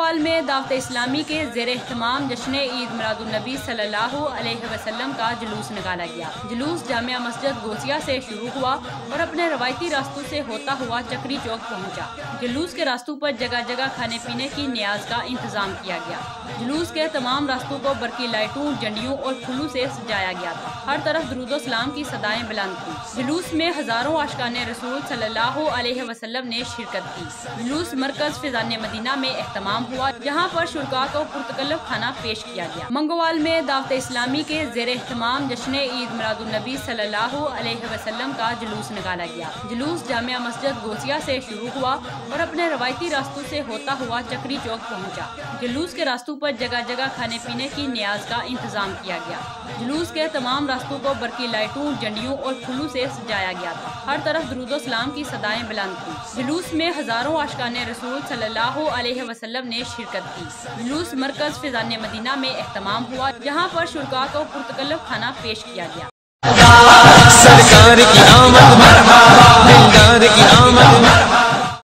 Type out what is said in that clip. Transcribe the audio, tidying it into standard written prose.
منگوال میں دعوت اسلامی کے زیر اہتمام جشن عید میلاد النبی صلی اللہ علیہ وسلم کا جلوس نکالا گیا۔ جلوس جامع مسجد گوسیہ سے شروع ہوا اور اپنے روایتی راستوں سے ہوتا ہوا چکری چوک پہنچا۔ جلوس کے راستوں پر جگہ جگہ کھانے پینے کی نیاز کا انتظام کیا گیا۔ جلوس کے تمام راستوں کو برقی لائٹوں، جھنڈیوں اور پھولوں سے سجایا گیا تھا۔ ہر طرف درود و سلام کی صدائیں بلند تھیں۔ جلوس میں ہزاروں عاشقان رسول صلی اللہ علیہ وسلم نے شرکت کی۔ جلوس مرکز فیضان مدینہ میں اہتمام ہوا، جہاں پر شرکاء کو پرتکلف کھانا پیش کیا گیا۔ منگوال میں دعوت اسلامی کے زیر اہتمام جشن عید میلاد النبی صلی اللہ علیہ وسلم کا جلوس نکالا گیا۔ جلوس جامع مسجد گوسیہ سے شروع ہوا اور اپنے روایتی راستوں سے ہوتا ہوا چکری چوک پہنچا۔ جلوس کے راستوں پر جگہ جگہ کھانے پینے کی نیاز کا انتظام کیا گیا۔ جلوس کے تمام راستوں کو برقی لائٹوں، جھنڈیوں اور پھولوں سے سجایا گیا تھا۔ ہر طرف درود و سلام کی صدائیں بلند تھیں۔ جلوس میں ہزاروں عاشقان رسول صلی اللہ علیہ وسلم نے شرکت کی۔ جلوس مرکز فیضان مدینہ میں اہتمام ہوا، جہاں پر شرکاء کو پرتکلف کھانا پیش کیا گیا۔ سرکار کی آمد مرحبا، دلدار کی آمد مرحبا۔